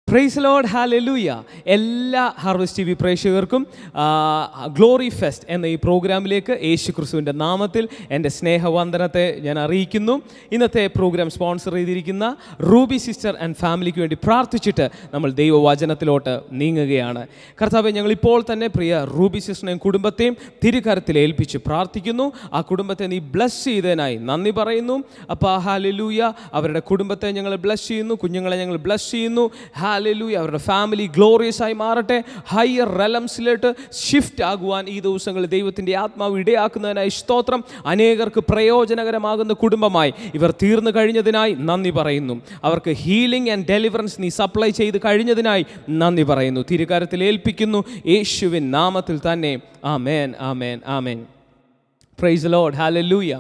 Price Lord, hallelujah. എല്ലാ harvest TV പ്രേക്ഷകർക്കും glory fest എന്ന ഈ പ്രോഗ്രാമിലേക്ക് യേശു ക്രിസ്തുവിൻ്റെ നാമത്തിൽ എൻ്റെ സ്നേഹവന്ദനത്തെ ഞാൻ അറിയിക്കുന്നു. ഇന്നത്തെ പ്രോഗ്രാം സ്പോൺസർ ചെയ്തിരിക്കുന്ന റൂബി സിസ്റ്റർ ആൻഡ് ഫാമിലിക്ക് വേണ്ടി പ്രാർത്ഥിച്ചിട്ട് നമ്മൾ ദൈവവചനത്തിലോട്ട് നീങ്ങുകയാണ്. കർത്താവേ, ഞങ്ങളിപ്പോൾ തന്നെ പ്രിയ റൂബി സിസ്റ്ററിനെയും കുടുംബത്തെയും തിരുകരത്തിൽ ഏൽപ്പിച്ച് പ്രാർത്ഥിക്കുന്നു. ആ കുടുംബത്തെ നീ ബ്ലസ് ചെയ്തതിനായി നന്ദി പറയുന്നു. അപ്പോൾ ഹല്ലേലൂയ, അവരുടെ കുടുംബത്തെ ഞങ്ങൾ ബ്ലസ് ചെയ്യുന്നു, കുഞ്ഞുങ്ങളെ ഞങ്ങൾ ബ്ലസ് ചെയ്യുന്നു. ഹല്ലേലൂയ, അവരുടെ ഫാമിലി ഗ്ലോറിയസ് ആയി മാറട്ടെ, ഹയർ റെലംസിലോട്ട് ഷിഫ്റ്റ് ആകുവാൻ ഈ ദിവസങ്ങളിൽ ദൈവത്തിൻ്റെ ആത്മാവ് ഇടയാക്കുന്നതിനായി സ്തോത്രം. അനേകർക്ക് പ്രയോജനകരമാകുന്ന കുടുംബമായി ഇവർ തീർന്നു കഴിഞ്ഞതിനായി നന്ദി പറയുന്നു. അവർക്ക് ഹീലിംഗ് ആൻഡ് ഡെലിവറൻസ് നീ സപ്ലൈ ചെയ്ത് കഴിഞ്ഞതിനായി നന്ദി പറയുന്നു. തിരുകരത്തിൽ ഏൽപ്പിക്കുന്നു യേശുവിൻ നാമത്തിൽ തന്നെ. ആമേൻ, ആമേൻ, ആമേൻ. പ്രൈസ് ലോർഡ്, ഹല്ലേലൂയ.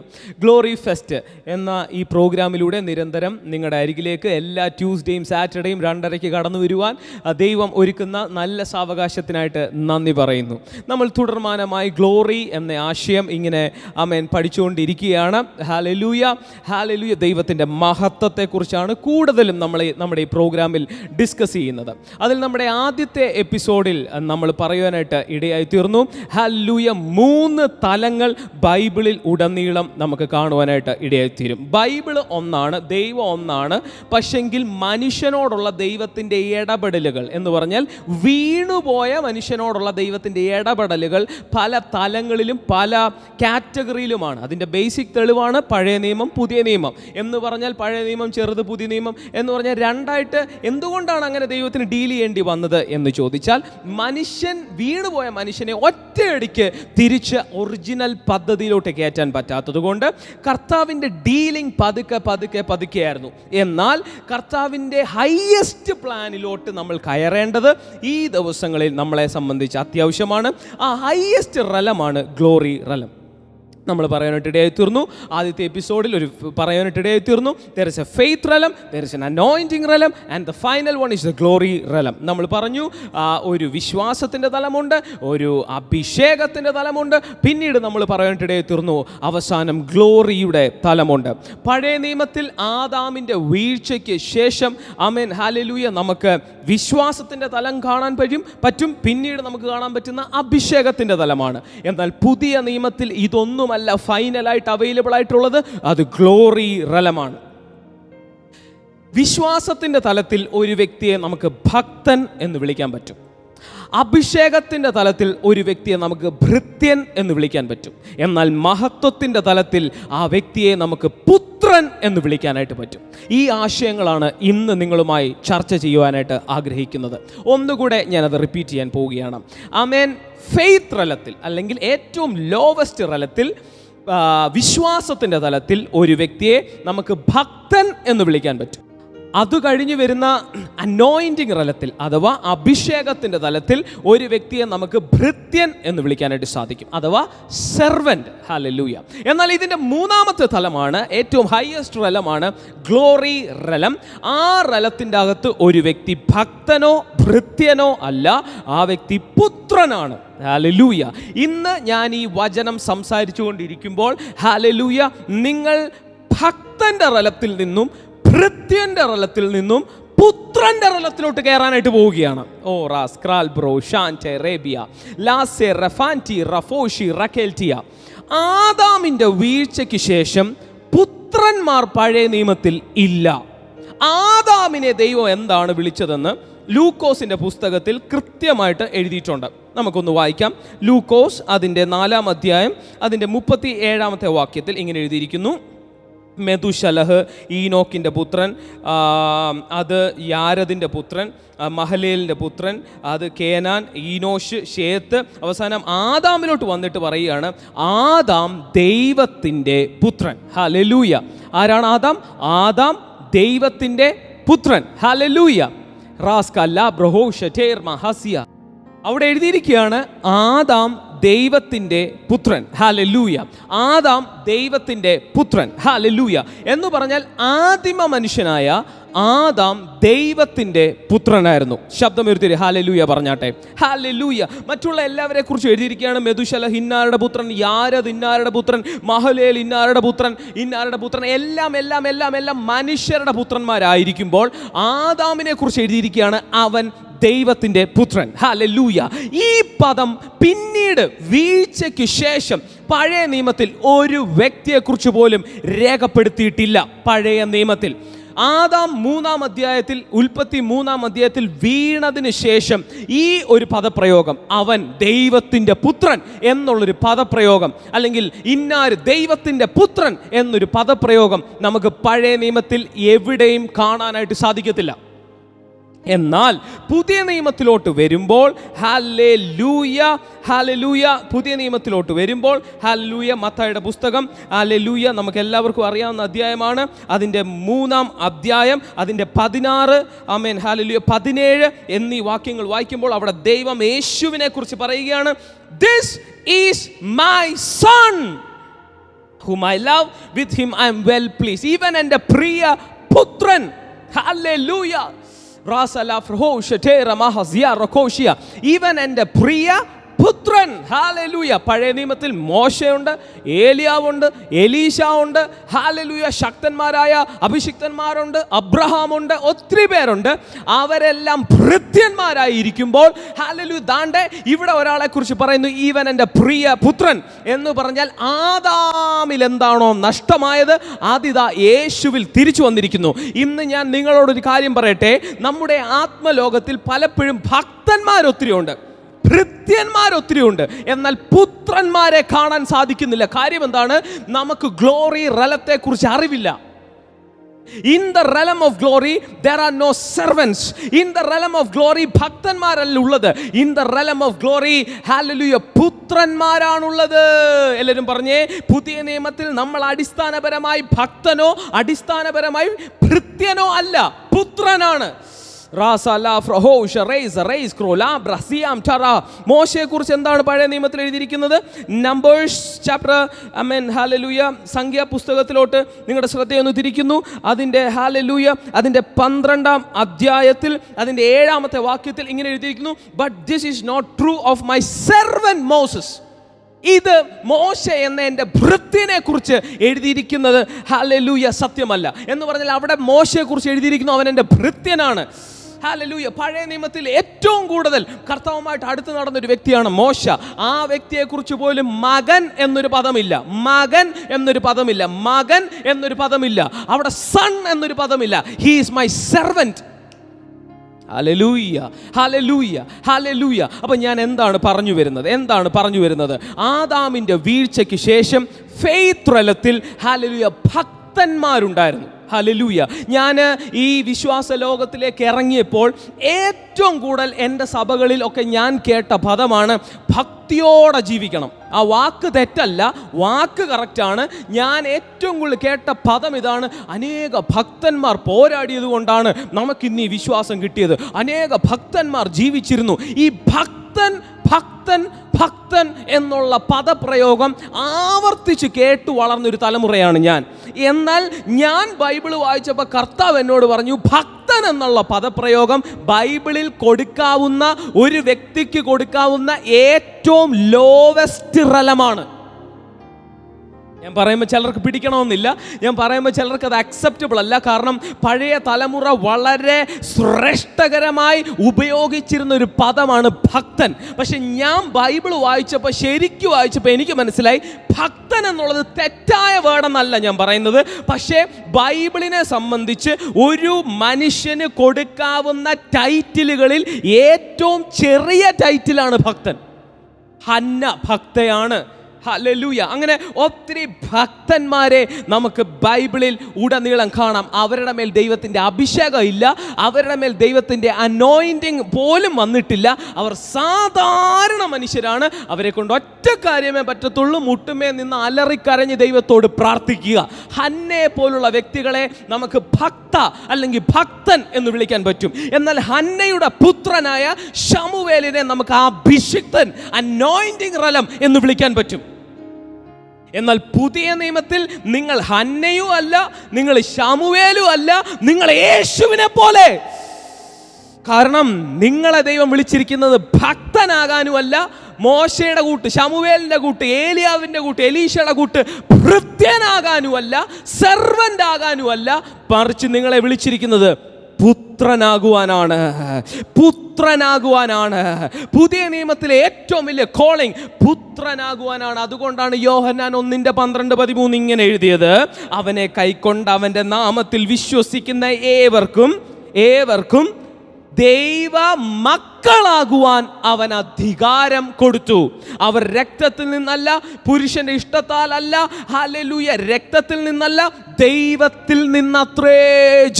ഗ്ലോറി ഫെസ്റ്റ് എന്ന ഈ പ്രോഗ്രാമിലൂടെ നിരന്തരം നിങ്ങളുടെ അരികിലേക്ക് എല്ലാ ട്യൂസ്ഡേയും സാറ്റർഡേയും 2:30 കടന്നു വരുവാൻ ദൈവം ഒരുക്കുന്ന നല്ല സാവകാശത്തിനായിട്ട് നന്ദി പറയുന്നു. നമ്മൾ തുടർമാനമായി ഗ്ലോറി എന്ന ആശയം ഇങ്ങനെ പഠിച്ചുകൊണ്ടിരിക്കുകയാണ്. ഹല്ലേലൂയ, ഹല്ലേലൂയ. ദൈവത്തിൻ്റെ മഹത്വത്തെക്കുറിച്ചാണ് കൂടുതലും നമ്മുടെ ഈ പ്രോഗ്രാമിൽ ഡിസ്കസ് ചെയ്യുന്നത്. അതിൽ നമ്മുടെ ആദ്യത്തെ എപ്പിസോഡിൽ നമ്മൾ പറയുവാനായിട്ട് ഇടയായി തീർന്നു. ഹല്ലേലൂയ, 3 തലങ്ങൾ ബൈബിളിൽ ഉടനീളം നമുക്ക് കാണുവാനായിട്ട് ഇടയായിത്തീരും. ബൈബിൾ ഒന്നാണ്, ദൈവം ഒന്നാണ്. പക്ഷെങ്കിൽ മനുഷ്യനോടുള്ള ദൈവത്തിൻ്റെ ഇടപെടലുകൾ എന്ന് പറഞ്ഞാൽ വീണുപോയ മനുഷ്യനോടുള്ള ദൈവത്തിൻ്റെ ഇടപെടലുകൾ പല തലങ്ങളിലും പല കാറ്റഗറിയിലുമാണ്. അതിൻ്റെ ബേസിക് തെളിവാണ് പഴയ നിയമം, പുതിയ നിയമം എന്ന് പറഞ്ഞാൽ പഴയ നിയമം ചെറുത്, പുതിയ നിയമം എന്ന് പറഞ്ഞാൽ രണ്ടായിട്ട്. എന്തുകൊണ്ടാണ് അങ്ങനെ ദൈവത്തിന് ഡീൽ ചെയ്യേണ്ടി വന്നത് എന്ന് ചോദിച്ചാൽ, വീണുപോയ മനുഷ്യനെ ഒറ്റയടിക്ക് തിരിച്ച് ഒറിജിനൽ പദ്ധതിയിലോട്ട് കയറ്റാൻ പറ്റാത്തത് കൊണ്ട് കർത്താവിൻ്റെ ഡീലിംഗ് പതുക്കെയായിരുന്നു. എന്നാൽ കർത്താവിൻ്റെ ഹൈയസ്റ്റ് പ്ലാനിലോട്ട് നമ്മൾ കയറേണ്ടത് ഈ ദിവസങ്ങളിൽ നമ്മളെ സംബന്ധിച്ച് അത്യാവശ്യമാണ്. ആ ഹൈയസ്റ്റ് റലമാണ് ഗ്ലോറി റലം. നമ്മൾ പറയാനായിട്ടിടയായി തീർന്നു. ആദ്യത്തെ എപ്പിസോഡിൽ പറയാനായിട്ടിടയായി തീർന്നു. There is a faith realm, there is an anointing realm, and the final one is the glory realm. നമ്മൾ പറഞ്ഞു ഒരു വിശ്വാസത്തിൻ്റെ തലമുണ്ട്, ഒരു അഭിഷേകത്തിൻ്റെ തലമുണ്ട്, പിന്നീട് നമ്മൾ പറയാനായിട്ടിടയായി തീർന്നു അവസാനം ഗ്ലോറിയുടെ തലമുണ്ട്. പഴയ നിയമത്തിൽ ആദാമിൻ്റെ വീഴ്ചയ്ക്ക് ശേഷം ആമേൻ ഹല്ലേലൂയ നമുക്ക് വിശ്വാസത്തിൻ്റെ തലം കാണാൻ പറ്റും. പിന്നീട് നമുക്ക് കാണാൻ പറ്റുന്ന അഭിഷേകത്തിൻ്റെ തലമാണ്. എന്നാൽ പുതിയ നിയമത്തിൽ ഇതൊന്നും ഫൈനലായിട്ട് അവൈലബിൾ ആയിട്ടുള്ളത് അത് ഗ്ലോറി റലമാണ്. വിശ്വാസത്തിൻ്റെ തലത്തിൽ ഒരു വ്യക്തിയെ നമുക്ക് ഭക്തൻ എന്ന് വിളിക്കാൻ പറ്റും. അഭിഷേകത്തിൻ്റെ തലത്തിൽ ഒരു വ്യക്തിയെ നമുക്ക് ഭൃത്യൻ എന്ന് വിളിക്കാൻ പറ്റും. എന്നാൽ മഹത്വത്തിൻ്റെ തലത്തിൽ ആ വ്യക്തിയെ നമുക്ക് പുത്രൻ എന്ന് വിളിക്കാനായിട്ട് പറ്റും. ഈ ആശയങ്ങളാണ് ഇന്ന് നിങ്ങളുമായി ചർച്ച ചെയ്യുവാനായിട്ട് ആഗ്രഹിക്കുന്നത്. ഒന്നുകൂടെ ഞാനത് റിപ്പീറ്റ് ചെയ്യാൻ പോവുകയാണ്. ആമേൻ. ഫെയ്ത്ത് തലത്തിൽ അല്ലെങ്കിൽ ഏറ്റവും ലോവസ്റ്റ് തലത്തിൽ വിശ്വാസത്തിൻ്റെ തലത്തിൽ ഒരു വ്യക്തിയെ നമുക്ക് ഭക്തൻ എന്ന് വിളിക്കാൻ പറ്റും. അത് കഴിഞ്ഞ് വരുന്ന അനോയിൻറ്റിങ് തലത്തിൽ അഥവാ അഭിഷേകത്തിൻ്റെ തലത്തിൽ ഒരു വ്യക്തിയെ നമുക്ക് ഭൃത്യൻ എന്ന് വിളിക്കാനായിട്ട് സാധിക്കും, അഥവാ സെർവൻറ്റ്. ഹല്ലേലൂയ. എന്നാൽ ഇതിൻ്റെ മൂന്നാമത്തെ തലമാണ്, ഏറ്റവും ഹയസ്റ്റ് റലമാണ് ഗ്ലോറി റലം. ആ റലത്തിൻ്റെ അകത്ത് ഒരു വ്യക്തി ഭക്തനോ ഭൃത്യനോ അല്ല, ആ വ്യക്തി പുത്രനാണ്. ഹല്ലേലൂയ. ഇന്ന് ഞാൻ ഈ വചനം സംസാരിച്ചു കൊണ്ടിരിക്കുമ്പോൾ ഹല്ലേലൂയ നിങ്ങൾ ഭക്തൻ്റെ റലത്തിൽ നിന്നും ഭൃത്യൻ്റെ റലത്തിൽ നിന്നും പുത്രൻ്റെ റലത്തിലോട്ട് കയറാനായിട്ട് പോവുകയാണ്. ഓ റാസ്ക്രാൽ ബ്രോ ഷാൻറ്റെ റേബിയ ലാസെ റഫാൻറ്റി റഫോഷി റക്കേൽറ്റിയ. ആദാമിൻ്റെ വീഴ്ചയ്ക്ക് ശേഷം പുത്രന്മാർ പഴയ നിയമത്തിൽ ഇല്ല. ആദാമിനെ ദൈവം എന്താണ് വിളിച്ചതെന്ന് ലൂക്കോസിൻ്റെ പുസ്തകത്തിൽ കൃത്യമായിട്ട് എഴുതിയിട്ടുണ്ട്. നമുക്കൊന്ന് വായിക്കാം. ലൂക്കോസ് അതിൻ്റെ 4-ാം അധ്യായം അതിൻ്റെ 37-ാമത്തെ വാക്യത്തിൽ ഇങ്ങനെ എഴുതിയിരിക്കുന്നു: മെതുശലഹ് ഈനോക്കിൻ്റെ പുത്രൻ, അത് യാരദിൻ്റെ പുത്രൻ, മഹലേലിൻ്റെ പുത്രൻ, അത് കേനാൻ, ഈനോഷ്, ഷേത്ത്. അവസാനം ആദാമിലോട്ട് വന്നിട്ട് പറയുകയാണ് ആദാം ദൈവത്തിൻ്റെ പുത്രൻ. ഹല്ലേലൂയ. ആരാണ് ആദാം? ആദാം ദൈവത്തിൻ്റെ പുത്രൻ. ഹല്ലേലൂയ. റാസ്കല്ല ബ്രഹോ ഷറ്റേർ മഹസിയ. അവിടെ എഴുതിയിരിക്കുകയാണ് ആദാം ദൈവത്തിൻ്റെ പുത്രൻ. ഹല്ലേലൂയ. ആദാം ദൈവത്തിൻ്റെ പുത്രൻ. ഹല്ലേലൂയ. എന്ന് പറഞ്ഞാൽ ആദിമ മനുഷ്യനായ ആദാം ദൈവത്തിൻ്റെ പുത്രനായിരുന്നു. ശബ്ദമുയർത്തി ഹല്ലേലൂയ പറഞ്ഞാട്ടെ. ഹല്ലേലൂയ. മറ്റുള്ള എല്ലാവരെ കുറിച്ച് എഴുതിയിരിക്കുകയാണ്. മെതുശലഹ് ഇന്നാരുടെ പുത്രൻ, യാരദ് ഇന്നാരുടെ പുത്രൻ, മഹലേൽ ഇന്നാരുടെ പുത്രൻ, ഇന്നാരുടെ പുത്രൻ, എല്ലാം എല്ലാം എല്ലാം എല്ലാം മനുഷ്യരുടെ പുത്രന്മാരായിരിക്കുമ്പോൾ ആദാമിനെ കുറിച്ച് എഴുതിയിരിക്കുകയാണ് അവൻ ദൈവത്തിൻ്റെ പുത്രൻ. ഹല്ലേലൂയ. ഈ പദം പിന്നീട് വീഴ്ചയ്ക്ക് ശേഷം പഴയ നിയമത്തിൽ ഒരു വ്യക്തിയെക്കുറിച്ച് പോലും രേഖപ്പെടുത്തിയിട്ടില്ല. പഴയ നിയമത്തിൽ ആദാം 3-ാം അധ്യായത്തിൽ, ഉൽപ്പത്തി 3-ാം അധ്യായത്തിൽ വീണതിന് ശേഷം ഈ ഒരു പദപ്രയോഗം, അവൻ ദൈവത്തിൻ്റെ പുത്രൻ എന്നുള്ളൊരു പദപ്രയോഗം, അല്ലെങ്കിൽ ഇന്നാര് ദൈവത്തിൻ്റെ പുത്രൻ എന്നൊരു പദപ്രയോഗം നമുക്ക് പഴയ നിയമത്തിൽ എവിടെയും കാണാനായിട്ട് സാധിക്കത്തില്ല. എന്നാൽ പുതിയ നിയമത്തിലോട്ട് വരുമ്പോൾ ഹല്ലേലൂയ, ഹല്ലേലൂയ, പുതിയ നിയമത്തിലോട്ട് വരുമ്പോൾ ഹല്ലേലൂയ, മത്തായിയുടെ പുസ്തകം ഹല്ലേലൂയ നമുക്ക് എല്ലാവർക്കും അറിയാവുന്ന അധ്യായമാണ്. അതിൻ്റെ 3-ാം അധ്യായം, അതിൻ്റെ 16, ആമേൻ, ഹല്ലേലൂയ, 17 എന്നീ വാക്യങ്ങൾ വായിക്കുമ്പോൾ അവിടെ ദൈവം യേശുവിനെ കുറിച്ച് പറയുകയാണ്. This is my son whom I love, with him I am well pleased. ഇവൻ എൻ്റെ പ്രിയ പുത്രൻ. ഹല്ലേലൂയ. ഇവൻ എൻ്റെ പ്രിയ പുത്രൻ. ഹല്ലേലൂയ. പഴയ നിയമത്തിൽ മോശയുണ്ട്, ഏലിയാവുണ്ട്, എലീശ ഉണ്ട്, ഹല്ലേലൂയ, ശക്തന്മാരായ അഭിഷിക്തന്മാരുണ്ട്, അബ്രഹാമുണ്ട്, ഒത്തിരി പേരുണ്ട്. അവരെല്ലാം ഭൃത്യന്മാരായിരിക്കുമ്പോൾ ഹല്ലേലൂയ, ദാണ്ടെ ഇവിടെ ഒരാളെ കുറിച്ച് പറയുന്നു, ഇവൻ എൻ്റെ പ്രിയ പുത്രൻ എന്ന് പറഞ്ഞാൽ ആദാമിൽ എന്താണോ നഷ്ടമായത് അതിതാ യേശുവിൽ തിരിച്ചു വന്നിരിക്കുന്നു. ഇന്ന് ഞാൻ നിങ്ങളോടൊരു കാര്യം പറയട്ടെ. നമ്മുടെ ആത്മലോകത്തിൽ പലപ്പോഴും ഭക്തന്മാരൊത്തിരി ഉണ്ട്, ഭൃത്യന്മാരൊത്തിരി ഉണ്ട്, എന്നാൽ പുത്രന്മാരെ കാണാൻ സാധിക്കുന്നില്ല. കാര്യം എന്താണ്? നമുക്ക് ഗ്ലോറി റലത്തെ കുറിച്ച് അറിവില്ല. In the realm of glory there are no servants. In the realm of glory ഭക്തന്മാരല്ല ഉള്ളത്. In the realm of glory hallelujah പുത്രന്മാരാണുള്ളത്. എല്ലാവരും പറഞ്ഞേ, പുതിയ നിയമത്തിൽ നമ്മൾ അടിസ്ഥാനപരമായി ഭക്തനോ അടിസ്ഥാനപരമായി ഭൃത്യനോ അല്ല, പുത്രനാണ്. മോശയെ കുറിച്ച് എന്താണ് പഴയ നിയമത്തിൽ എഴുതിയിരിക്കുന്നത്? നമ്പേഴ്സ് ചാപ്റ്റർ, ആമേൻ, ഹല്ലേലൂയ, സംഖ്യാ പുസ്തകത്തിലോട്ട് നിങ്ങളുടെ ശ്രദ്ധയൊന്ന് തിരിക്കുന്നു. അതിൻ്റെ ഹല്ലേലൂയ, അതിൻ്റെ 12-ാം അധ്യായത്തിൽ അതിൻ്റെ 7-ാമത്തെ വാക്യത്തിൽ ഇങ്ങനെ എഴുതിയിരിക്കുന്നു, but this is not true of my servant Moses. ഇത് മോശ എന്ന എൻ്റെ ഭൃത്യനെ കുറിച്ച് എഴുതിയിരിക്കുന്നത് ഹല്ലേലൂയ സത്യമല്ല എന്ന് പറഞ്ഞാൽ അവിടെ മോശയെ കുറിച്ച് എഴുതിയിരിക്കുന്നു, അവൻ എൻ്റെ ഭൃത്യനാണ്. ഹല്ലേലൂയ. പഴയ നിയമത്തിൽ ഏറ്റവും കൂടുതൽ കർത്താവുമായിട്ട് അടുത്ത് നടന്നൊരു വ്യക്തിയാണ് മോശ. ആ വ്യക്തിയെക്കുറിച്ച് പോലും മകൻ എന്നൊരു പദമില്ല, മകൻ എന്നൊരു പദമില്ല, മകൻ എന്നൊരു പദമില്ല, അവിടെ സൺ എന്നൊരു പദമില്ല. He is my servant. ഹല്ലേലൂയ, ഹല്ലേലൂയ, ഹല്ലേലൂയ. അപ്പം ഞാൻ എന്താണ് പറഞ്ഞു വരുന്നത്? ആദാമിൻ്റെ വീഴ്ചയ്ക്ക് ശേഷം ഫെയ്ത്ത് തലത്തിൽ ഹല്ലേലൂയ ഭക്തന്മാരുണ്ടായിരുന്നു. ഹല്ലേലൂയ. ഞാൻ ഈ വിശ്വാസ ലോകത്തിലേക്ക് ഇറങ്ങിയപ്പോൾ ഏറ്റവും കൂടുതൽ എൻ്റെ സഭകളിൽ ഒക്കെ ഞാൻ കേട്ട പദമാണ് ഭക്തിയോടെ ജീവിക്കണം. ആ വാക്ക് തെറ്റല്ല, വാക്ക് കറക്റ്റാണ്. ഞാൻ ഏറ്റവും കൂടുതൽ കേട്ട പദം ഇതാണ്. അനേക ഭക്തന്മാർ പോരാടിയത് കൊണ്ടാണ് നമുക്കിന്ന് ഈ വിശ്വാസം കിട്ടിയത്. അനേക ഭക്തന്മാർ ജീവിച്ചിരുന്നു. ഈ ഭക്തൻ ഭക്തൻ ഭക്തൻ എന്നുള്ള പദപ്രയോഗം ആവർത്തിച്ച് കേട്ടു വളർന്നൊരു തലമുറയാണ് ഞാൻ. എന്നാൽ ഞാൻ ബൈബിൾ വായിച്ചപ്പോൾ കർത്താവ് എന്നോട് പറഞ്ഞു, ഭക്തൻ എന്നുള്ള പദപ്രയോഗം ബൈബിളിൽ കൊടുക്കാവുന്ന ഒരു വ്യക്തിക്ക് കൊടുക്കാവുന്ന ഏറ്റവും ലോവസ്റ്റ് റലമാണ്. ഞാൻ പറയുമ്പോൾ ചിലർക്ക് പിടിക്കണമെന്നില്ല, ഞാൻ പറയുമ്പോൾ ചിലർക്ക് അത് അക്സെപ്റ്റബിൾ അല്ല. കാരണം പഴയ തലമുറ വളരെ ശ്രേഷ്ഠകരമായി ഉപയോഗിച്ചിരുന്ന ഒരു പദമാണ് ഭക്തൻ. പക്ഷെ ഞാൻ ബൈബിൾ വായിച്ചപ്പോൾ, ശരിക്കും വായിച്ചപ്പോൾ എനിക്ക് മനസ്സിലായി ഭക്തൻ എന്നുള്ളത് തെറ്റായ വേർഡെന്നല്ല ഞാൻ പറയുന്നത്. പക്ഷേ ബൈബിളിനെ സംബന്ധിച്ച് ഒരു മനുഷ്യന് കൊടുക്കാവുന്ന ടൈറ്റിലുകളിൽ ഏറ്റവും ചെറിയ ടൈറ്റിലാണ് ഭക്തൻ. ഹന്ന ഭക്തയാണ്. ഹല്ലേലൂയ. അങ്ങനെ ഒത്തിരി ഭക്തന്മാരെ നമുക്ക് ബൈബിളിൽ ഉടനീളം കാണാം. അവരുടെ മേൽ ദൈവത്തിൻ്റെ അഭിഷേകം ഇല്ല, അവരുടെ മേൽ ദൈവത്തിൻ്റെ അനോയിൻറ്റിങ് പോലും വന്നിട്ടില്ല. അവർ സാധാരണ മനുഷ്യരാണ്. അവരെ കൊണ്ട് ഒറ്റ കാര്യമേ പറ്റത്തുള്ളൂ, മുട്ടുമേ നിന്ന് അലറിക്കരഞ്ഞ് ദൈവത്തോട് പ്രാർത്ഥിക്കുക. ഹന്നയെ പോലുള്ള വ്യക്തികളെ നമുക്ക് ഭക്ത അല്ലെങ്കിൽ ഭക്തൻ എന്ന് വിളിക്കാൻ പറ്റും. എന്നാൽ ഹന്നയുടെ പുത്രനായ ശമൂവേലിനെ നമുക്ക് അഭിഷിക്തൻ, അനോയിൻറ്റിങ് റലം എന്ന് വിളിക്കാൻ പറ്റും. എന്നാൽ പുതിയ നിയമത്തിൽ നിങ്ങൾ ഹന്നയും അല്ല, നിങ്ങൾ ശമൂവേലും അല്ല, നിങ്ങൾ യേശുവിനെ പോലെ. കാരണം നിങ്ങളെ ദൈവം വിളിച്ചിരിക്കുന്നത് ഭക്തനാകാനുമല്ല, മോശയുടെ കൂട്ട്, ശമൂവേലിന്റെ കൂട്ട്, ഏലിയാവിന്റെ കൂട്ട്, എലീശയുടെ കൂട്ട് ഭൃത്യനാകാനുമല്ല, സെർവന്റ് ആകാനുമല്ല, മറിച്ച് നിങ്ങളെ വിളിച്ചിരിക്കുന്നത് പുത്രനാകുവാനാണ്. പുത്രനാകുവാനാണ്. പുതിയ നിയമത്തിലെ ഏറ്റവും വലിയ കോളിംഗ് പുത്രനാകുവാനാണ്. അതുകൊണ്ടാണ് യോഹന്നാൻ 1:12-13 ഇങ്ങനെ എഴുതിയത്: അവനെ കൈക്കൊണ്ട് അവന്റെ നാമത്തിൽ വിശ്വസിക്കുന്ന ഏവർക്കും ദൈവ മക്കളാകുവാൻ അവൻ അധികാരം കൊടുത്തു. അവർ രക്തത്തിൽ നിന്നല്ല, പുരുഷന്റെ ഇഷ്ടത്താലല്ല, ഹല്ലേലൂയ, രക്തത്തിൽ നിന്നല്ല, ദൈവത്തിൽ നിന്നത്രേ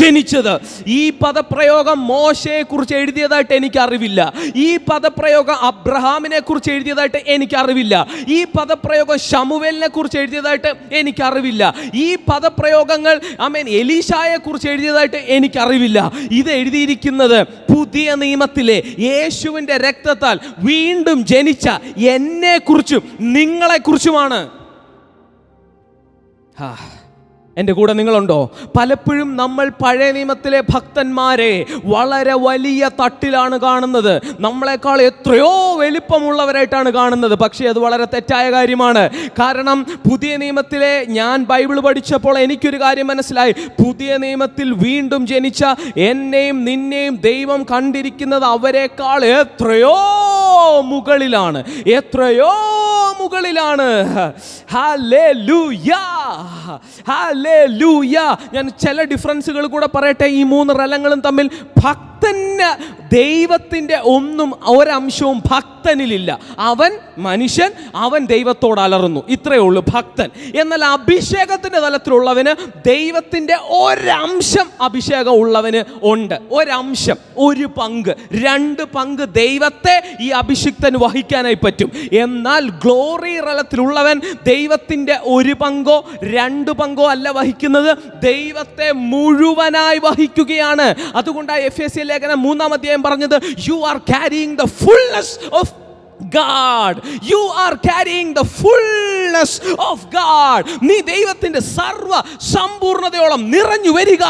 ജനിച്ചത്. ഈ പദപ്രയോഗം മോശയെ കുറിച്ച് എഴുതിയതായിട്ട് എനിക്ക് അറിവില്ല. ഈ പദപ്രയോഗം അബ്രഹാമിനെ കുറിച്ച് എഴുതിയതായിട്ട് എനിക്ക് അറിവില്ല. ഈ പദപ്രയോഗം ശമൂവേലിനെ കുറിച്ച് എഴുതിയതായിട്ട് എനിക്ക് അറിവില്ല. ഈ പദപ്രയോഗങ്ങൾ എലീശായെ കുറിച്ച് എഴുതിയതായിട്ട് എനിക്ക് അറിവില്ല. ഇത് എഴുതിയിരിക്കുന്നത് പുതിയ നിയമത്തിലെ യേശുവിൻ്റെ രക്തത്താൽ വീണ്ടും ജനിച്ച എന്നെ കുറിച്ചും നിങ്ങളെ കുറിച്ചുമാണ്. എൻ്റെ കൂടെ നിങ്ങളുണ്ടോ? പലപ്പോഴും നമ്മൾ പഴയ നിയമത്തിലെ ഭക്തന്മാരെ വളരെ വലിയ തട്ടിലാണ് കാണുന്നത്, നമ്മളെക്കാൾ എത്രയോ വലിപ്പമുള്ളവരായിട്ടാണ് കാണുന്നത്. പക്ഷേ അത് വളരെ തെറ്റായ കാര്യമാണ്. കാരണം പുതിയ നിയമത്തിലെ ഞാൻ ബൈബിൾ പഠിച്ചപ്പോൾ എനിക്കൊരു കാര്യം മനസ്സിലായി. പുതിയ നിയമത്തിൽ വീണ്ടും ജനിച്ച എന്നെയും നിന്നെയും ദൈവം കണ്ടിരിക്കുന്നത് അവരെക്കാൾ എത്രയോ മുകളിലാണ്, എത്രയോ മുകളിലാണ്. Hallelujah, hallelujah. ഞാൻ ചില ഡിഫറൻസുകൾ കൂടെ പറയട്ടെ. ഈ 3 റലങ്ങളും തമ്മിൽ ഭക്തന് ദൈവത്തിൻ്റെ ഒരംശവും ഭക്തനിലില്ല. അവൻ മനുഷ്യൻ, അവൻ ദൈവത്തോട് അലറുന്നു, ഇത്രയേ ഉള്ളൂ ഭക്തൻ. എന്നാൽ അഭിഷേകത്തിൻ്റെ തലത്തിലുള്ളവന് ദൈവത്തിൻ്റെ ഒരംശം അഭിഷേകം ഉള്ളവന് ഉണ്ട്. ഒരംശം, ഒരു പങ്ക്, 2 പങ്ക് ദൈവത്തെ ഈ അഭിഷിക്തന് വഹിക്കാനായി പറ്റും. എന്നാൽ ഗ്ലോറി തലത്തിലുള്ളവൻ ദൈവത്തിൻ്റെ 1 പങ്കോ 2 പങ്കോ അല്ല വഹിക്കുന്നത്, ദൈവത്തെ മുഴുവനായി വഹിക്കുകയാണ്. അതുകൊണ്ടാണ് എഫേസ്യ ലേഖനം 3-ാം അധ്യായം പറഞ്ഞത്, you are carrying the fullness of God. You are carrying the fullness of God. നീ ദൈവത്തിന്റെ സർവ്വ സമ്പൂർണതയോളം നിറഞ്ഞു വരിക.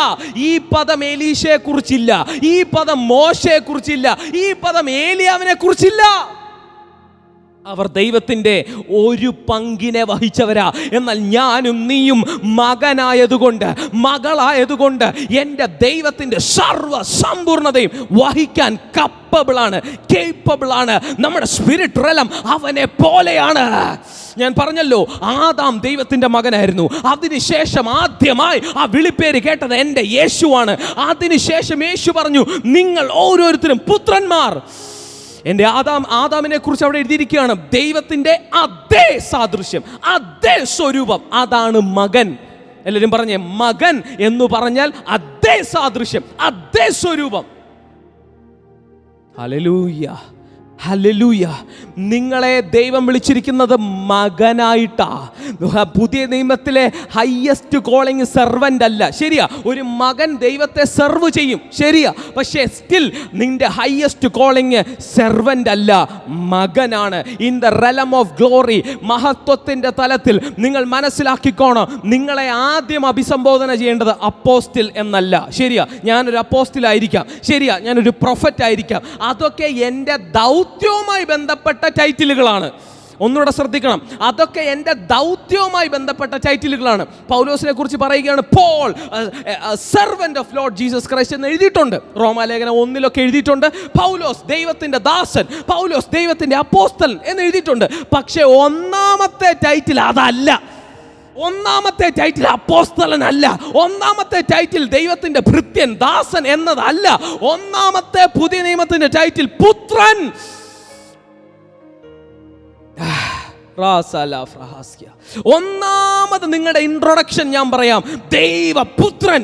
ഈ പദം എലീശയെ കുറിച്ചില്ല, ഈ പദം മോശയെ കുറിച്ചില്ല, ഈ പദം ഏലിയാവിനെ കുറിച്ചില്ല. അവർ ദൈവത്തിൻ്റെ 1 പങ്കിനെ വഹിച്ചവരാ. എന്നാൽ ഞാനും നീയും മകനായതുകൊണ്ട്, മകളായതുകൊണ്ട് എൻ്റെ ദൈവത്തിൻ്റെ സർവ്വ സമ്പൂർണതയും വഹിക്കാൻ കപ്പബിളാണ്, കേപ്പബിളാണ്. നമ്മുടെ സ്പിരിറ്റ് റലം അവനെ പോലെയാണ്. ഞാൻ പറഞ്ഞല്ലോ, ആദാം ദൈവത്തിൻ്റെ മകനായിരുന്നു. അതിനുശേഷം ആദ്യമായി ആ വിളിപ്പേര് കേട്ടത് എൻ്റെ യേശുവാണ്. അതിനുശേഷം യേശു പറഞ്ഞു, നിങ്ങൾ ഓരോരുത്തരും പുത്രന്മാർ. എൻ്റെ ആദാമിനെ കുറിച്ച് അവിടെ എഴുതിയിരിക്കുകയാണ്, ദൈവത്തിൻ്റെ അതേ സാദൃശ്യം, അതേ സ്വരൂപം, അതാണ് മകൻ. എല്ലാവരും പറഞ്ഞേ, മകൻ എന്ന് പറഞ്ഞാൽ അതേ സാദൃശ്യം, അതേ സ്വരൂപം. Hallelujah, hallelujah. നിങ്ങളെ ദൈവം വിളിച്ചിരിക്കുന്നത് മകനായിട്ടാ. പുതിയ നിയമത്തിലെ ഹയ്യസ്റ്റ് കോളിംഗ് സെർവൻ്റ് അല്ല, ശരിയാ. ഒരു മകൻ ദൈവത്തെ സെർവ് ചെയ്യും, ശരിയാ. പക്ഷേ സ്റ്റിൽ നിന്റെ ഹയ്യസ്റ്റ് കോളിംഗ് സെർവൻ്റ് അല്ല, മകനാണ്. In the realm of glory, മഹത്വത്തിൻ്റെ തലത്തിൽ നിങ്ങൾ മനസ്സിലാക്കിക്കോണം, നിങ്ങളെ ആദ്യം അഭിസംബോധന ചെയ്യേണ്ടത് അപ്പോസ്റ്റിൽ എന്നല്ല, ശരിയാ. ഞാനൊരു അപ്പോസ്റ്റിലായിരിക്കാം, ശരിയാ, ഞാനൊരു പ്രൊഫറ്റ് ആയിരിക്കാം. അതൊക്കെ എൻ്റെ ദൗത്യവുമായി ബന്ധപ്പെട്ട ടൈറ്റിലുകളാണ്. ഒന്നുകൂടെ ശ്രദ്ധിക്കണം, അതൊക്കെ എൻ്റെ ദൗത്യവുമായി ബന്ധപ്പെട്ട ടൈറ്റിലുകളാണ്. പൗലോസിനെ കുറിച്ച് പറയുകയാണ്, Paul servant of Lord Jesus Christ എന്ന് എഴുതിയിട്ടുണ്ട്. റോമാലേഖനം 1 എഴുതിയിട്ടുണ്ട്. പൗലോസ് ദൈവത്തിൻ്റെ ദാസൻ, പൗലോസ് ദൈവത്തിൻ്റെ അപ്പോസ്തലൻ എന്ന് എഴുതിയിട്ടുണ്ട്. പക്ഷേ ഒന്നാമത്തെ ടൈറ്റിൽ അതല്ല. ഒന്നാമത്തെ ടൈറ്റിൽ അപ്പോസ്തലനല്ല. ഒന്നാമത്തെ ടൈറ്റിൽ ദൈവത്തിൻ്റെ ഭൃത്യൻ, ദാസൻ എന്നതല്ല. ഒന്നാമത്തെ പുതിയ നിയമത്തിൻ്റെ ടൈറ്റിൽ പുത്രൻ. ഒന്നാമത് നിങ്ങളുടെ ഇൻട്രൊഡക്ഷൻ ഞാൻ പറയാം, ദൈവപുത്രൻ.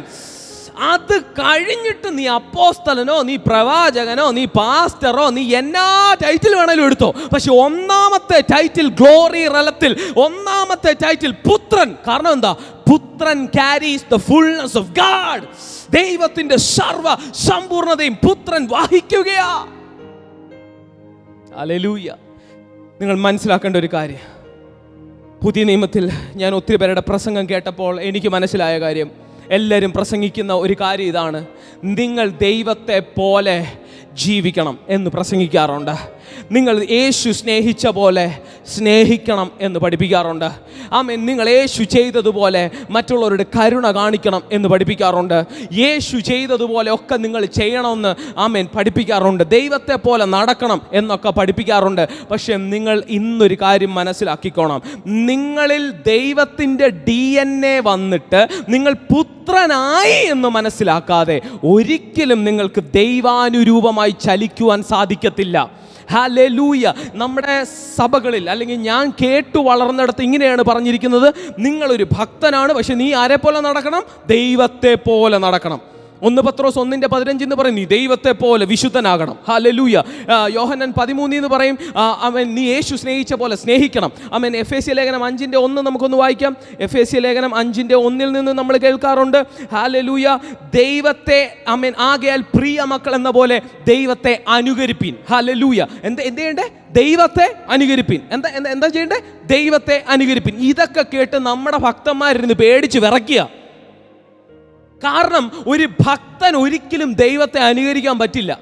അത് കഴിഞ്ഞിട്ട് നീ അപ്പോസ്തലനോ, നീ പ്രവാചകനോ, നീ പാസ്റ്ററോ, നീ എന്നാ ടൈറ്റിൽ വേണേലും എടുത്തോ. പക്ഷെ ഒന്നാമത്തെ ടൈറ്റിൽ ഗ്ലോറി റലത്തിൽ ഒന്നാമത്തെ ടൈറ്റിൽ പുത്രൻ. കാരണം എന്താ? പുത്രൻ carries the fullness of God. ദൈവത്തിന്റെ സർവ്വ സമ്പൂർണതയും പുത്രൻ വഹിക്കുകയാ. ഹല്ലേലൂയ. നിങ്ങൾ മനസ്സിലാക്കേണ്ട ഒരു കാര്യം, പുതിയ നിയമത്തിൽ ഞാൻ ഒത്തിരി പേരുടെ പ്രസംഗം കേട്ടപ്പോൾ എനിക്ക് മനസ്സിലായ കാര്യം, എല്ലാവരും പ്രസംഗിക്കുന്ന ഒരു കാര്യം ഇതാണ്: നിങ്ങൾ ദൈവത്തെ പോലെ ജീവിക്കണം എന്ന് പ്രസംഗിക്കാറുണ്ട്. നിങ്ങൾ യേശു സ്നേഹിച്ച പോലെ സ്നേഹിക്കണം എന്ന് പഠിപ്പിക്കാറുണ്ട്. ആമേൻ. നിങ്ങൾ യേശു ചെയ്തതുപോലെ മറ്റുള്ളവരുടെ കരുണ കാണിക്കണം എന്ന് പഠിപ്പിക്കാറുണ്ട്. യേശു ചെയ്തതുപോലെ ഒക്കെ നിങ്ങൾ ചെയ്യണമെന്ന് ആമേൻ പഠിപ്പിക്കാറുണ്ട്. ദൈവത്തെ പോലെ നടക്കണം എന്നൊക്കെ പഠിപ്പിക്കാറുണ്ട്. പക്ഷെ നിങ്ങൾ ഇന്നൊരു കാര്യം മനസ്സിലാക്കിക്കോണം: നിങ്ങളിൽ ദൈവത്തിൻ്റെ DNA വന്നിട്ട് നിങ്ങൾ പുത്രനായി എന്ന് മനസ്സിലാക്കാതെ ഒരിക്കലും നിങ്ങൾക്ക് ദൈവാനുരൂപമായി ചലിക്കുവാൻ സാധിക്കത്തില്ല. ഹല്ലേലൂയ. നമ്മുടെ സഭകളിൽ അല്ലെങ്കിൽ ഞാൻ കേട്ടു വളർന്നിടത്ത് ഇങ്ങനെയാണ് പറഞ്ഞിരിക്കുന്നത്: നിങ്ങളൊരു ഭക്തനാണ്, പക്ഷെ നീ ആരെ പോലെ നടക്കണം? ദൈവത്തെ പോലെ നടക്കണം. 1 പത്രോസ് 1:15 പറയും, നീ ദൈവത്തെ പോലെ വിശുദ്ധനാകണം. ഹല്ലേലൂയ. യോഹന്നാൻ 13 പറയും, അവൻ നീ യേശു സ്നേഹിച്ച പോലെ സ്നേഹിക്കണം. അവൻ എഫേസ്യ ലേഖനം 5:1 നമുക്കൊന്ന് വായിക്കാം. എഫേസ്യ ലേഖനം 5:1 നിന്ന് നമ്മൾ കേൾക്കാറുണ്ട്, ഹല്ലേലൂയ, ദൈവത്തെ ആമേൻ ആകയാൽ പ്രിയ മക്കൾ എന്ന പോലെ ദൈവത്തെ അനുകരിപ്പീൻ. ഹല്ലേലൂയ. എന്താ ചെയ്യണ്ടേ? ദൈവത്തെ അനുകരിപ്പീൻ. എന്താ ചെയ്യണ്ടേ? ദൈവത്തെ അനുകരിപ്പീൻ. ഇതൊക്കെ കേട്ട് നമ്മുടെ ഭക്തന്മാരിരുന്ന് പേടിച്ച് വിറയ്ക്കുക. കാരണം ഒരു ഭക്തൻ ഒരിക്കലും ദൈവത്തെ അനുകരിക്കാൻ പറ്റില്ല.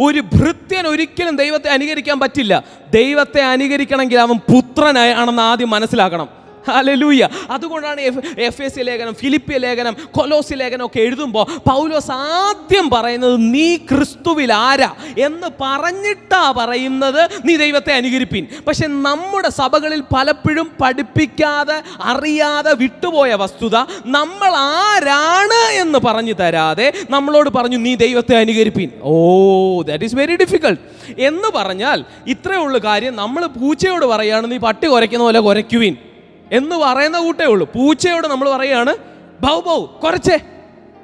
ഒരു ഭൃത്യൻ ഒരിക്കലും ദൈവത്തെ അനുകരിക്കാൻ പറ്റില്ല. ദൈവത്തെ അനുകരിക്കണമെങ്കിൽ അവൻ പുത്രനാണെന്ന് ആദ്യം മനസ്സിലാക്കണം. ഹല്ലേലൂയ. അതുകൊണ്ടാണ് എഫേസ്യ ലേഖനം, ഫിലിപ്പിയ ലേഖനം, കൊലോസ്യ ലേഖനം ഒക്കെ എഴുതുമ്പോൾ പൗലോസ് ആദ്യം പറയുന്നത് നീ ക്രിസ്തുവിൽ ആരാ എന്ന് പറഞ്ഞിട്ടാ പറയുന്നത് നീ ദൈവത്തെ അനുകരിപ്പീൻ. പക്ഷെ നമ്മുടെ സഭകളിൽ പലപ്പോഴും പഠിപ്പിക്കാതെ അറിയാതെ വിട്ടുപോയ വസ്തുത, നമ്മൾ ആരാണ് എന്ന് പറഞ്ഞു തരാതെ നമ്മളോട് പറഞ്ഞു നീ ദൈവത്തെ അനുകരിപ്പീൻ. ഓ, ദാറ്റ് ഈസ് വെരി ഡിഫിക്കൾട്ട്. എന്ന് പറഞ്ഞാൽ ഇത്രയേ ഉള്ളൂ കാര്യം. നമ്മൾ പൂച്ചയോട് പറയുകയാണ് നീ പട്ടി കുരയ്ക്കുന്ന പോലെ കുരയ്ക്കുവീൻ എന്ന് പറയുന്ന കൂട്ടേ ഉള്ളൂ. പൂച്ചയോട് നമ്മൾ പറയുകയാണ് ബൗ ബൗ കുരച്ചേ.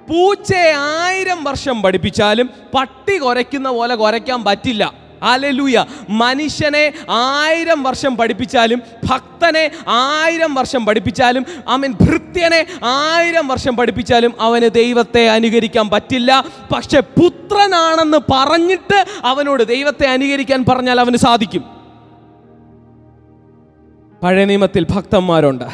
പൂച്ചയെ 1000 വർഷം പഠിപ്പിച്ചാലും പട്ടി കുരയ്ക്കുന്ന പോലെ കുരയ്ക്കാൻ പറ്റില്ല. ഹല്ലേലൂയ. മനുഷ്യനെ 1000 വർഷം പഠിപ്പിച്ചാലും, ഭക്തനെ 1000 വർഷം പഠിപ്പിച്ചാലും, ആമേൻ, ഭൃത്യനെ 1000 വർഷം പഠിപ്പിച്ചാലും അവന് ദൈവത്തെ അനുകരിക്കാൻ പറ്റില്ല. പക്ഷെ പുത്രനാണെന്ന് പറഞ്ഞിട്ട് അവനോട് ദൈവത്തെ അനുകരിക്കാൻ പറഞ്ഞാൽ അവന് സാധിക്കും. പഴയ നിയമത്തിൽ ഭക്തന്മാരുണ്ട്,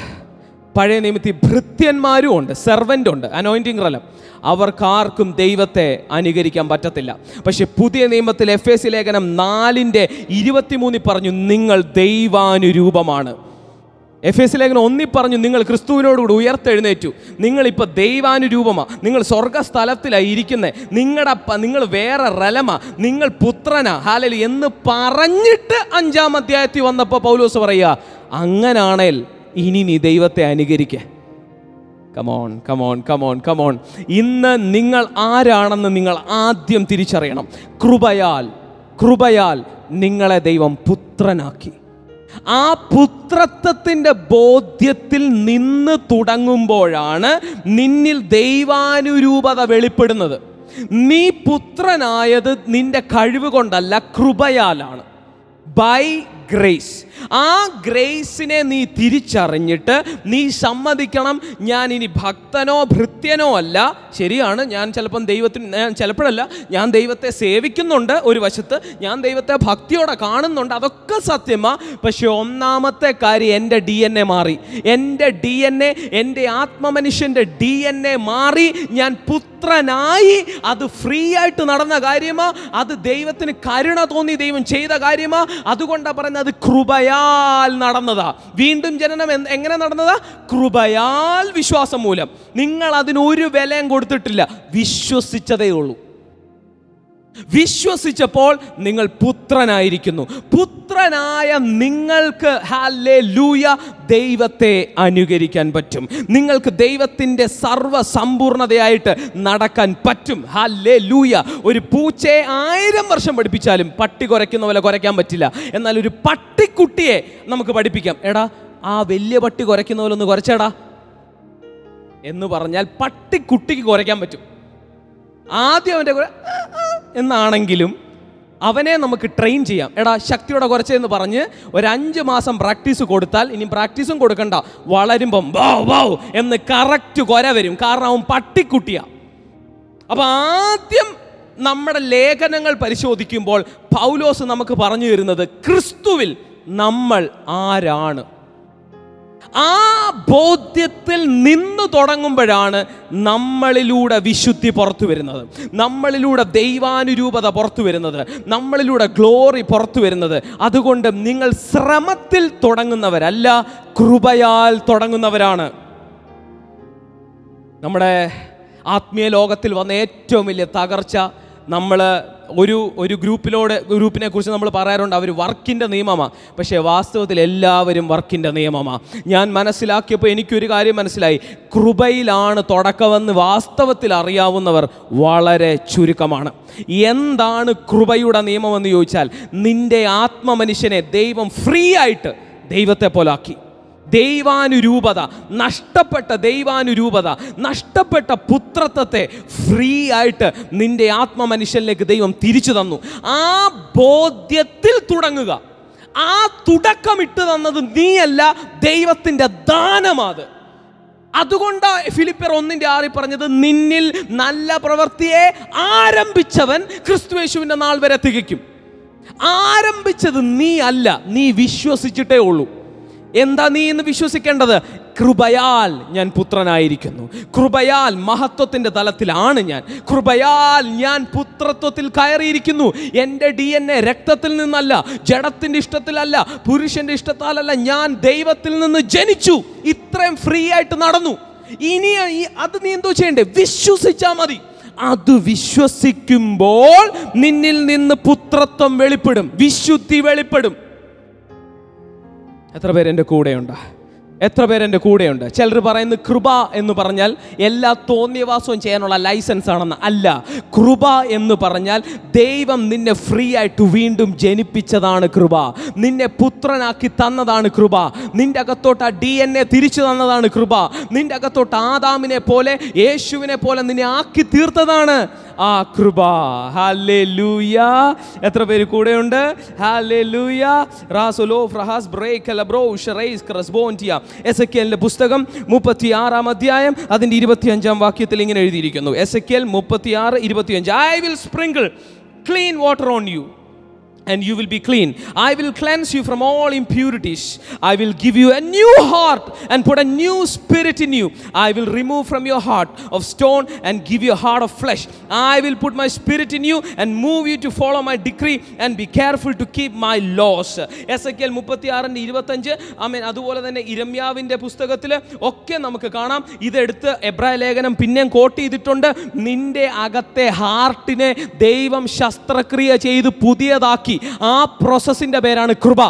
പഴയ നിയമത്തിൽ ഭൃത്യന്മാരും ഉണ്ട്, സെർവൻ്റ് ഉണ്ട്, അനോയിൻറ്റിംഗ് റലം. അവർക്കാർക്കും ദൈവത്തെ അനുകരിക്കാൻ പറ്റത്തില്ല. പക്ഷെ പുതിയ നിയമത്തിൽ എഫേസ്യ ലേഖനം 4:23 പറഞ്ഞു നിങ്ങൾ ദൈവാനുരൂപമാണ്. എഫേസ്യ ലേഖനം 1 പറഞ്ഞു നിങ്ങൾ ക്രിസ്തുവിനോടുകൂടി ഉയർത്തെഴുന്നേറ്റു, നിങ്ങളിപ്പോൾ ദൈവാനുരൂപമാണ്, നിങ്ങൾ സ്വർഗസ്ഥലത്തിലാണ് ഇരിക്കുന്നത്, നിങ്ങൾ വേറെ റലമാ, നിങ്ങൾ പുത്രനാ. ഹല്ലേലൂയ എന്ന് പറഞ്ഞിട്ട് 5-ാം അധ്യായത്തിൽ വന്നപ്പോൾ പൗലോസ് പറയുക, അങ്ങനാണേൽ ഇനി നീ ദൈവത്തെ അനുകരിക്കുക. Come on come on come on come on. ഇന്ന് നിങ്ങൾ ആരാണെന്ന് നിങ്ങൾ ആദ്യം തിരിച്ചറിയണം. കൃപയാൽ നിങ്ങളെ ദൈവം പുത്രനാക്കി. ആ പുത്രത്വത്തിൻ്റെ ബോധ്യത്തിൽ നിന്ന് തുടങ്ങുമ്പോഴാണ് നിന്നിൽ ദൈവാനുരൂപത വെളിപ്പെടുന്നത്. നീ പുത്രനായത് നിന്റെ കഴിവ് കൊണ്ടല്ല, കൃപയാലാണ്. By grace. ആ ഗ്രേസിനെ നീ തിരിച്ചറിഞ്ഞിട്ട് നീ സമ്മതിക്കണം, ഞാൻ ഇനി ഭക്തനോ ഭൃത്യനോ അല്ല. ശരിയാണ്, ഞാൻ ചിലപ്പോഴല്ല, ഞാൻ ദൈവത്തെ സേവിക്കുന്നുണ്ട്, ഒരു വശത്ത് ഞാൻ ദൈവത്തെ ഭക്തിയോടെ കാണുന്നുണ്ട്, അതൊക്കെ സത്യമാണ്. പക്ഷെ ഒന്നാമത്തെ കാര്യം, എൻ്റെ DNA മാറി. എൻ്റെ DNA, എൻ്റെ ആത്മമനുഷ്യൻ്റെ DNA മാറി. ഞാൻ പുത്രനായി. അത് ഫ്രീ ആയിട്ട് നടന്ന കാര്യമാ, അത് ദൈവത്തിന് കരുണ തോന്നി ദൈവം ചെയ്ത കാര്യമാ. അതുകൊണ്ടാണ് പറയുന്നത് അത് കൃപയാൽ നടന്നതാ. വീണ്ടും ജനനം എങ്ങനെ നടന്നതാ? കൃപയാൽ, വിശ്വാസം മൂലം. നിങ്ങൾ അതിനൊരു വിലയും കൊടുത്തിട്ടില്ല, വിശ്വസിച്ചതേ ഉള്ളൂ. വിശ്വസിച്ചപ്പോൾ നിങ്ങൾ പുത്രനായിരിക്കുന്നു. പുത്രനായ നിങ്ങൾക്ക് ഹല്ലേലൂയ ദൈവത്തെ അനുകരിക്കാൻ പറ്റും. നിങ്ങൾക്ക് ദൈവത്തിൻ്റെ സർവ്വസമ്പൂർണതയായിട്ട് നടക്കാൻ പറ്റും. ഹല്ലേലൂയ. ഒരു പൂച്ചയെ 1000 വർഷം പഠിപ്പിച്ചാലും പട്ടി കുരയ്ക്കുന്ന പോലെ കുരയ്ക്കാൻ പറ്റില്ല. എന്നാൽ ഒരു പട്ടിക്കുട്ടിയെ നമുക്ക് പഠിപ്പിക്കാം. എടാ, ആ വലിയ പട്ടി കുരയ്ക്കുന്ന പോലെ ഒന്ന് കുരച്ചേടാ എന്ന് പറഞ്ഞാൽ പട്ടിക്കുട്ടിക്ക് കുരയ്ക്കാൻ പറ്റും. ആദ്യം അവൻ്റെ എന്നാണെങ്കിലും അവനെ നമുക്ക് ട്രെയിൻ ചെയ്യാം. എടാ, ശക്തിയോടെ കുറച്ചെന്ന് പറഞ്ഞ് ഒരു 5 മാസം പ്രാക്ടീസ് കൊടുത്താൽ, ഇനി പ്രാക്ടീസും കൊടുക്കണ്ട, വളരുമ്പം വൗ എന്ന് കറക്റ്റ് കുര വരും. കാരണം അവൻ പട്ടിക്കുട്ടിയാണ്. അപ്പം ആദ്യം നമ്മുടെ ലേഖനങ്ങൾ പരിശോധിക്കുമ്പോൾ പൗലോസ് നമുക്ക് പറഞ്ഞു തരുന്നത് ക്രിസ്തുവിൽ നമ്മൾ ആരാണ്. ആ ബോധ്യത്തിൽ നിന്ന് തുടങ്ങുമ്പോഴാണ് നമ്മളിലൂടെ വിശുദ്ധി പുറത്തു വരുന്നത്, നമ്മളിലൂടെ ദൈവാനുരൂപത പുറത്തു വരുന്നത്, നമ്മളിലൂടെ ഗ്ലോറി പുറത്തു വരുന്നത്. അതുകൊണ്ട് നിങ്ങൾ ശ്രമത്തിൽ തുടങ്ങുന്നവരല്ല, കൃപയാൽ തുടങ്ങുന്നവരാണ്. നമ്മുടെ ആത്മീയ ലോകത്തിൽ വന്ന ഏറ്റവും വലിയ തകർച്ച, നമ്മൾ ഒരു ഗ്രൂപ്പിനെ കുറിച്ച് നമ്മൾ പറയാറുണ്ട്, അവർ വർക്കിൻ്റെ നിയമമാണ്. പക്ഷേ വാസ്തവത്തിൽ എല്ലാവരും വർക്കിൻ്റെ നിയമമാണ്. ഞാൻ മനസ്സിലാക്കിയപ്പോൾ എനിക്കൊരു കാര്യം മനസ്സിലായി, കൃപയിലാണ് തുടക്കമെന്ന് വാസ്തവത്തിൽ അറിയാവുന്നവർ വളരെ ചുരുക്കമാണ്. എന്താണ് കൃപയുടെ നിയമമെന്ന് ചോദിച്ചാൽ, നിൻ്റെ ആത്മമനുഷ്യനെ ദൈവം ഫ്രീ ആയിട്ട് ദൈവത്തെ പോലാക്കി. ദൈവാനുരൂപത, നഷ്ടപ്പെട്ട ദൈവാനുരൂപത, നഷ്ടപ്പെട്ട പുത്രത്വത്തെ ഫ്രീ ആയിട്ട് നിന്റെ ആത്മമനുഷ്യനിലേക്ക് ദൈവം തിരിച്ചു തന്നു. ആ ബോധ്യത്തിൽ തുടങ്ങുക. ആ തുടക്കമിട്ട് തന്നത് നീയല്ല, ദൈവത്തിൻ്റെ ദാനമാത്. അതുകൊണ്ടാണ് ഫിലിപ്പിയർ 1:6 പറഞ്ഞത്, നിന്നിൽ നല്ല പ്രവൃത്തിയെ ആരംഭിച്ചവൻ ക്രിസ്തുയേശുവിൻ്റെ നാൾ വരെ തികയ്ക്കും. ആരംഭിച്ചത് നീ അല്ല, നീ വിശ്വസിച്ചിട്ടേ ഉള്ളൂ. എന്താ നീ ഇന്ന് വിശ്വസിക്കേണ്ടത്? കൃപയാൽ ഞാൻ പുത്രനായിരിക്കുന്നു, കൃപയാൽ മഹത്വത്തിൻ്റെ തലത്തിലാണ് ഞാൻ, കൃപയാൽ ഞാൻ പുത്രത്വത്തിൽ കയറിയിരിക്കുന്നു. എൻ്റെ DNA രക്തത്തിൽ നിന്നല്ല, ജഡത്തിൻ്റെ ഇഷ്ടത്തിലല്ല, പുരുഷൻ്റെ ഇഷ്ടത്താലല്ല, ഞാൻ ദൈവത്തിൽ നിന്ന് ജനിച്ചു. ഇത്രയും ഫ്രീ ആയിട്ട് നടന്നു. ഇനി അത് നീ എന്തോ ചെയ്യണ്ടേ? വിശ്വസിച്ചാൽ മതി. അത് വിശ്വസിക്കുമ്പോൾ നിന്നിൽ നിന്ന് പുത്രത്വം വെളിപ്പെടും, വിശുദ്ധി വെളിപ്പെടും. എത്ര പേരെൻ്റെ കൂടെയുണ്ട്? എത്ര പേരെൻ്റെ കൂടെയുണ്ട്? ചിലർ പറയുന്നത് കൃപ എന്ന് പറഞ്ഞാൽ എല്ലാ തോന്നിയവാസവും ചെയ്യാനുള്ള ലൈസൻസ് ആണെന്ന്. അല്ല, കൃപ എന്ന് പറഞ്ഞാൽ ദൈവം നിന്നെ ഫ്രീ ആയിട്ട് വീണ്ടും ജനിപ്പിച്ചതാണ് കൃപ. നിന്നെ പുത്രനാക്കി തന്നതാണ് കൃപ. നിൻ്റെ അകത്തോട്ട് ആ DNA തിരിച്ചു തന്നതാണ് കൃപ. നിൻ്റെ അകത്തോട്ട് ആദാമിനെ പോലെ, യേശുവിനെ പോലെ നിന്നെ ആക്കി തീർത്തതാണ് ആ കൃപ. ഹല്ലേലൂയ. എത്ര പേര് കൂടെയുണ്ട്? ഹല്ലേലൂയ. റാസുലോ ഫ്രഹാസ് ബ്രേക്ക് ലബ്രോ ഷറൈസ് ക്രസ്ബോന്റിയ. എസെക്കിയേലിന്റെ പുസ്തകം 36 അധ്യായം അതിൻ്റെ 25 വാക്യത്തിൽ ഇങ്ങനെ എഴുതിയിരിക്കുന്നു. Ezekiel 36:25. I will sprinkle clean water on you and you will be clean. I will cleanse you from all impurities. I will give you a new heart and put a new spirit in you. I will remove from your heart of stone and give you a heart of flesh. I will put my spirit in you and move you to follow my decree and be careful to keep my laws. Ezekiel 36:25. ആമേൻ. അതുപോലെ തന്നെ ഇരമ്യാവിൻ്റെ പുസ്തകത്തിൽ ഒക്കെ നമുക്ക് കാണാം. ഇതെടുത്ത് എബ്രായ ലേഖനം പിന്നെയും കോട്ട് ചെയ്തിട്ടുണ്ട്. നിന്റെ അകത്തെ ഹാർട്ടിനെ ദൈവം ശസ്ത്രക്രിയ ചെയ്ത് പുതിയതാക്കി. ആ പ്രോസസ്സിന്റെ പേരാണ് കൃപ.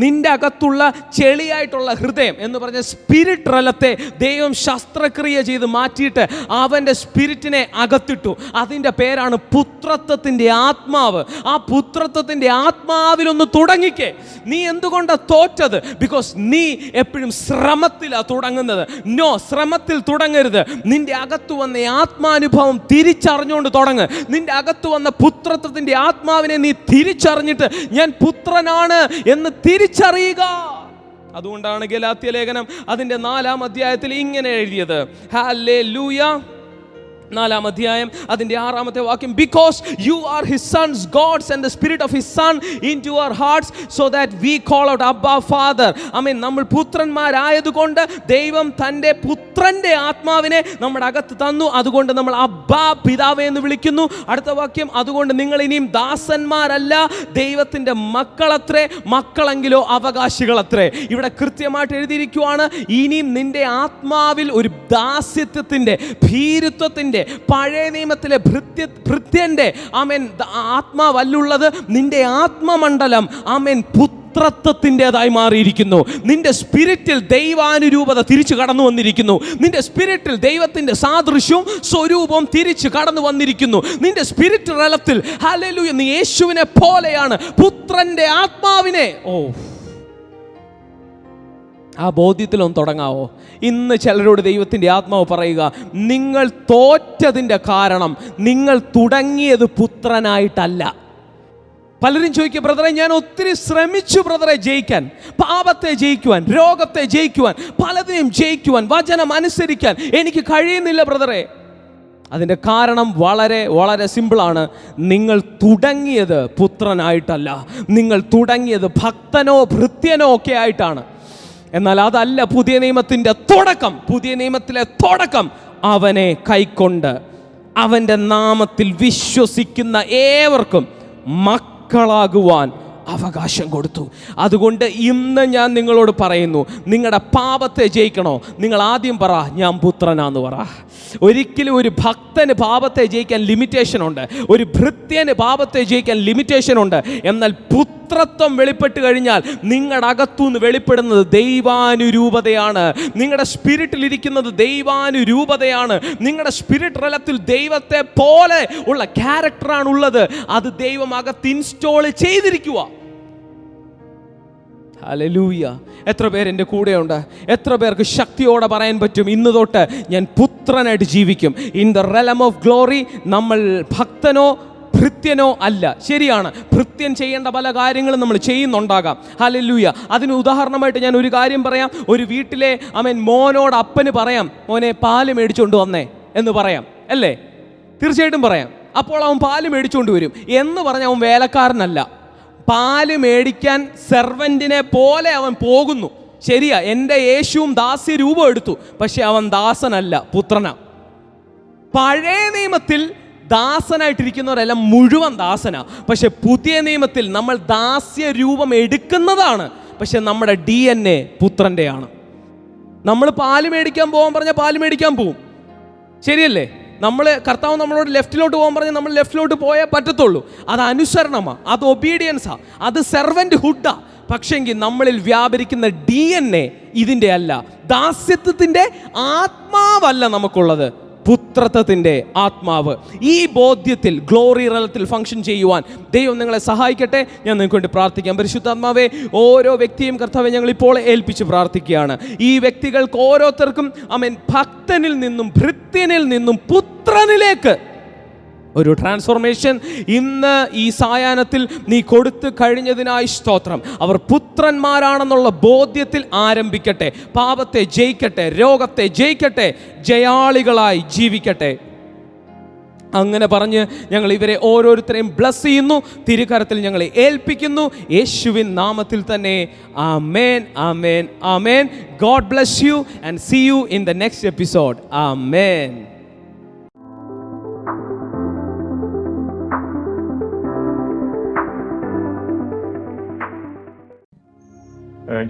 നിന്റെ അകത്തുള്ള ചെളിയായിട്ടുള്ള ഹൃദയം എന്ന് പറഞ്ഞ സ്പിരിറ്റ് റലത്തെ ദൈവം ശസ്ത്രക്രിയ ചെയ്ത് മാറ്റിയിട്ട് അവൻ്റെ സ്പിരിറ്റിനെ അകത്തിട്ടു. അതിൻ്റെ പേരാണ് പുത്രത്വത്തിൻ്റെ ആത്മാവ്. ആ പുത്രത്വത്തിൻ്റെ ആത്മാവിലൊന്ന് തുടങ്ങിക്കേ. നീ എന്തുകൊണ്ടാണ് തോറ്റത്? ബിക്കോസ് നീ എപ്പോഴും ശ്രമത്തിലാണ് തുടങ്ങുന്നത്. നോ, ശ്രമത്തിൽ തുടങ്ങരുത്. നിന്റെ അകത്ത് വന്ന ആത്മാനുഭവം തിരിച്ചറിഞ്ഞുകൊണ്ട് തുടങ്ങ്. നിന്റെ അകത്ത് വന്ന പുത്രത്വത്തിൻ്റെ ആത്മാവിനെ നീ തിരിച്ചറിഞ്ഞിട്ട് ഞാൻ പുത്രനാണ് എന്ന് തിരിച്ചറിയുക. അതുകൊണ്ടാണ് ഗലാത്യ ലേഖനം അതിൻ്റെ 4-ാം അധ്യായത്തിൽ ഇങ്ങനെ എഴുതിയത്. ഹല്ലേലൂയ. 4-ാം അധ്യായം അതിൻ്റെ 6-ാമത്തെ വാക്യം, because you are his sons, God sent the spirit of his son into our hearts so that we call out Abba Father. ആമേൻ. നമ്മൾ പുത്രന്മാരായതുകൊണ്ട് ദൈവം തൻ്റെ പുത്രൻ്റെ ആത്മാവിനെ നമ്മുടെ അകത്ത് തന്നു. അതുകൊണ്ട് നമ്മൾ അബ്ബാ പിതാവേ എന്ന് വിളിക്കുന്നു. അടുത്ത വാക്യം, അതുകൊണ്ട് നിങ്ങൾ ഇനിയും ദാസന്മാരല്ല, ദൈവത്തിൻ്റെ മക്കളത്രേ, മക്കളെങ്കിലോ അവകാശികളത്രേ. ഇവിടെ കൃത്യമായിട്ട് എഴുതിയിരിക്കുവാണ്, ഇനിയും നിന്റെ ആത്മാവിൽ ഒരു ദാസ്യത്വത്തിൻ്റെ, ഭീരുത്വത്തിൻ്റെ, പഴയ നിയമത്തിലെ ഭൃത്യന്റെ ആമേൻ ആത്മാവല്ലുള്ളത്. നിന്റെ ആത്മമണ്ഡലം ആമേൻ പുത്രത്വത്തിൻ്റെതായി മാറിയിരിക്കുന്നു. നിന്റെ സ്പിരിറ്റിൽ ദൈവാനുരൂപത തിരിച്ചു കടന്നു വന്നിരിക്കുന്നു. നിന്റെ സ്പിരിറ്റിൽ ദൈവത്തിൻ്റെ സാദൃശ്യവും സ്വരൂപവും തിരിച്ചു കടന്നു വന്നിരിക്കുന്നു. നിന്റെ സ്പിരിറ്റ് തലത്തിൽ ഹല്ലേലൂയ നീ യേശുവിനെ പോലെയാണ്, പുത്രന്റെ ആത്മാവിനെ. ആ ബോധ്യത്തിലൊന്ന് തുടങ്ങാവോ? ഇന്ന് ചിലരോട് ദൈവത്തിൻ്റെ ആത്മാവ് പറയുക, നിങ്ങൾ തോറ്റതിൻ്റെ കാരണം നിങ്ങൾ തുടങ്ങിയത് പുത്രനായിട്ടല്ല. പലരും ചോദിക്കുക, ബ്രദറെ ഞാൻ ഒത്തിരി ശ്രമിച്ചു ബ്രദറെ ജയിക്കാൻ, പാപത്തെ ജയിക്കുവാൻ, രോഗത്തെ ജയിക്കുവാൻ, പലതിനെയും ജയിക്കുവാൻ, വചനം അനുസരിക്കാൻ എനിക്ക് കഴിയുന്നില്ല ബ്രദറെ. അതിൻ്റെ കാരണം വളരെ വളരെ സിമ്പിളാണ്. നിങ്ങൾ തുടങ്ങിയത് പുത്രനായിട്ടല്ല, നിങ്ങൾ തുടങ്ങിയത് ഭക്തനോ ഭൃത്യനോ ഒക്കെ ആയിട്ടാണ്. എന്നാൽ അതല്ല പുതിയ നിയമത്തിൻ്റെ തുടക്കം. പുതിയ നിയമത്തിലെ തുടക്കം അവനെ കൈക്കൊണ്ട് അവൻ്റെ നാമത്തിൽ വിശ്വസിക്കുന്ന ഏവർക്കും മക്കളാകുവാൻ അവകാശം കൊടുത്തു. അതുകൊണ്ട് ഇന്ന് ഞാൻ നിങ്ങളോട് പറയുന്നു, നിങ്ങളുടെ പാപത്തെ ജയിക്കണോ? നിങ്ങൾ ആദ്യം പറ, ഞാൻ പുത്രനാന്ന് പറ. ഒരിക്കലും ഒരു ഭക്തന് പാപത്തെ ജയിക്കാൻ ലിമിറ്റേഷൻ ഉണ്ട്, ഒരു ഭൃത്യന് പാപത്തെ ജയിക്കാൻ ലിമിറ്റേഷൻ ഉണ്ട്. എന്നാൽ പുത്രത്വം വെളിപ്പെട്ട് കഴിഞ്ഞാൽ നിങ്ങളുടെ അകത്തുനിന്ന് വെളിപ്പെടുന്നത് ദൈവാനുരൂപതയാണ്. നിങ്ങളുടെ സ്പിരിറ്റിലിരിക്കുന്നത് ദൈവാനുരൂപതയാണ്. നിങ്ങളുടെ സ്പിരിറ്റ് തലത്തിൽ ദൈവത്തെ പോലെ ഉള്ള ക്യാരക്ടറാണ് ഉള്ളത്. അത് ദൈവം അകത്ത് ഇൻസ്റ്റോൾ ചെയ്തിരിക്കുക. ഹല്ലേലൂയ. എത്ര പേര് എൻ്റെ കൂടെയുണ്ട്? എത്ര പേർക്ക് ശക്തിയോടെ പറയാൻ പറ്റും, ഇന്ന് തൊട്ട് ഞാൻ പുത്രനായിട്ട് ജീവിക്കും? In the realm of glory നമ്മൾ ഭക്തനോ ഭൃത്യനോ അല്ല. ശരിയാണ്, ഭൃത്യൻ ചെയ്യേണ്ട പല കാര്യങ്ങളും നമ്മൾ ചെയ്യുന്നുണ്ടാകാം. ഹല്ലേലൂയ. അതിന് ഉദാഹരണമായിട്ട് ഞാൻ ഒരു കാര്യം പറയാം. ഒരു വീട്ടിലെ മോനോട് അപ്പന് പറയാം, മോനെ പാല് മേടിച്ചുകൊണ്ട് വന്നേ എന്ന് പറയാം, അല്ലേ? തീർച്ചയായിട്ടും പറയാം. അപ്പോൾ അവൻ പാല് മേടിച്ചുകൊണ്ട് വരും എന്ന് പറഞ്ഞ് അവൻ വേലക്കാരനല്ല. പാല് മേടിക്കാൻ സെർവൻറ്റിനെ പോലെ അവൻ പോകുന്നു. ശരിയാ, എൻ്റെ യേശുവും ദാസ്യ രൂപം എടുത്തു, പക്ഷെ അവൻ ദാസനല്ല, പുത്രനാ. പഴയ നിയമത്തിൽ ദാസനായിട്ടിരിക്കുന്നവരെല്ലാം മുഴുവൻ ദാസനാ. പക്ഷെ പുതിയ നിയമത്തിൽ നമ്മൾ ദാസ്യ രൂപം എടുക്കുന്നതാണ്, പക്ഷെ നമ്മുടെ DNA പുത്രൻ്റെയാണ്. നമ്മൾ പാല് മേടിക്കാൻ പോകാൻ പറഞ്ഞാൽ പാല് മേടിക്കാൻ പോവും, ശരിയല്ലേ? കർത്താവ് നമ്മളോട് ലെഫ്റ്റിലോട്ട് പോകാൻ പറഞ്ഞാൽ നമ്മൾ ലെഫ്റ്റിലോട്ട് പോയേ പറ്റത്തുള്ളൂ. അത് അനുസരണമാണ്, അത് ഒബീഡിയൻസാ, അത് സെർവൻറ്റ് ഹുഡാ. പക്ഷെങ്കിൽ നമ്മളിൽ വ്യാപരിക്കുന്ന DNA ഇതിൻ്റെ അല്ല. ദാസ്യത്വത്തിൻ്റെ ആത്മാവല്ല നമുക്കുള്ളത്, പുത്രത്വത്തിൻ്റെ ആത്മാവ്. ഈ ബോധ്യത്തിൽ ഗ്ലോറി റലത്തിൽ ഫംഗ്ഷൻ ചെയ്യുവാൻ ദൈവം നിങ്ങളെ സഹായിക്കട്ടെ. ഞാൻ നിങ്ങൾക്ക് വേണ്ടി പ്രാർത്ഥിക്കാം. പരിശുദ്ധാത്മാവേ, ഓരോ വ്യക്തിയും കർത്താവെ ഞങ്ങൾ ഇപ്പോൾ ഏൽപ്പിച്ച് പ്രാർത്ഥിക്കുകയാണ്. ഈ വ്യക്തികൾക്ക് ഓരോരുത്തർക്കും ഭക്തനിൽ നിന്നും ഭൃത്യനിൽ നിന്നും പുത്രനിലേക്ക് ഒരു ട്രാൻസ്ഫോർമേഷൻ ഇന്ന് ഈ സായാഹ്നത്തിൽ നീ കൊടുത്തു കഴിഞ്ഞതിനായി സ്തോത്രം. അവർ പുത്രന്മാരാണെന്നുള്ള ബോധ്യത്തിൽ ആരംഭിക്കട്ടെ, പാപത്തെ ജയിക്കട്ടെ, രോഗത്തെ ജയിക്കട്ടെ, ജയാളികളായി ജീവിക്കട്ടെ. അങ്ങനെ പറഞ്ഞ് ഞങ്ങൾ ഇവരെ ഓരോരുത്തരെയും ബ്ലസ് ചെയ്യുന്നു, തിരുക്കരത്തിൽ ഞങ്ങളെ ഏൽപ്പിക്കുന്നു, യേശുവിൻ നാമത്തിൽ തന്നെ. ആമേൻ, ആമേൻ, ആമേൻ. God bless you and see you in the next episode. ആമേൻ.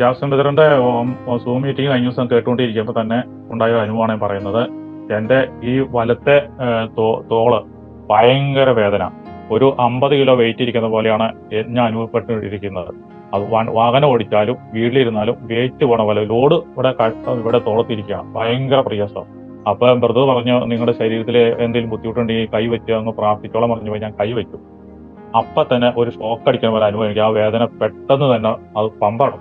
ജാക്സൺ ബ്രദറിന്റെ സൂം മീറ്റിംഗ് കഴിഞ്ഞ ദിവസം കേട്ടുകൊണ്ടിരിക്കുമ്പോൾ തന്നെ ഉണ്ടായ അനുഭവമാണ് പറയുന്നത്. എൻ്റെ ഈ വലത്തെ തോള് ഭയങ്കര വേദന, ഒരു 50 കിലോ വെയിറ്റ് ഇരിക്കുന്ന പോലെയാണ് ഞാൻ അനുഭവപ്പെട്ടിരിക്കുന്നത്. അത് വാഹനം ഓടിച്ചാലും വീട്ടിലിരുന്നാലും വെയിറ്റ് പോണ പോലെ ലോഡ് ഇവിടെ തോളത്തിരിക്കുകയാണ്, ഭയങ്കര പ്രയാസം. അപ്പൊ ബ്രദർ പറഞ്ഞു, നിങ്ങളുടെ ശരീരത്തിൽ എന്തെങ്കിലും ബുദ്ധിമുട്ടുണ്ടെങ്കിൽ കൈ വെച്ച് അങ്ങ് പ്രാർത്ഥിച്ചോളം പറഞ്ഞു പോയി. ഞാൻ കൈ വെച്ചു. അപ്പൊ തന്നെ ഒരു ഷോക്ക് അടിക്കുന്ന പോലെ അനുഭവം എനിക്ക്. ആ വേദന പെട്ടെന്ന് തന്നെ അത് പമ്പടം.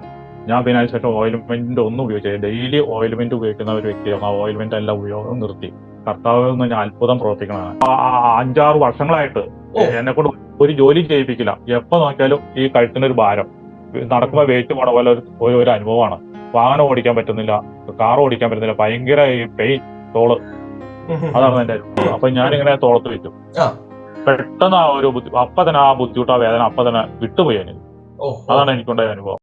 ഞാൻ പിന്നെ അതിനുശേഷം ഓയിൽമെന്റ് ഒന്നും ഉപയോഗിച്ചില്ല. ഡെയിലി ഓയിൽമെന്റ് ഉപയോഗിക്കുന്ന ഒരു വ്യക്തിയാണ്. ആ ഓയിൽമെന്റ് എല്ലാം ഉപയോഗം നിർത്തി. കർത്താവിൽ നിന്ന് ഞാൻ അത്ഭുതം പ്രവർത്തിക്കണതാണ്. 5-6 വർഷങ്ങളായിട്ട് എന്നെ കൊണ്ട് ഒരു ജോലി ചെയ്യിപ്പിക്കില്ല. എപ്പോ നോക്കിയാലും ഈ കഴുത്തിനൊരു ഭാരം, നടക്കുമ്പോൾ വെയിറ്റ് പോണ പോലെ ഒരു അനുഭവമാണ്. വാഹനം ഓടിക്കാൻ പറ്റുന്നില്ല, കാർ ഓടിക്കാൻ പറ്റുന്നില്ല, ഭയങ്കര ഈ പെയിൻ തോള്. അതാണ് എന്റെ അനുഭവം. അപ്പൊ ഞാനിങ്ങനെ തോളത്ത് വെച്ചു. പെട്ടെന്ന് ആ ഒരു അപ്പൊ തന്നെ ആ ബുദ്ധിമുട്ട്, ആ വേദന അപ്പൊ തന്നെ വിട്ടുപോയി. അതാണ് എനിക്കുണ്ടായ അനുഭവം.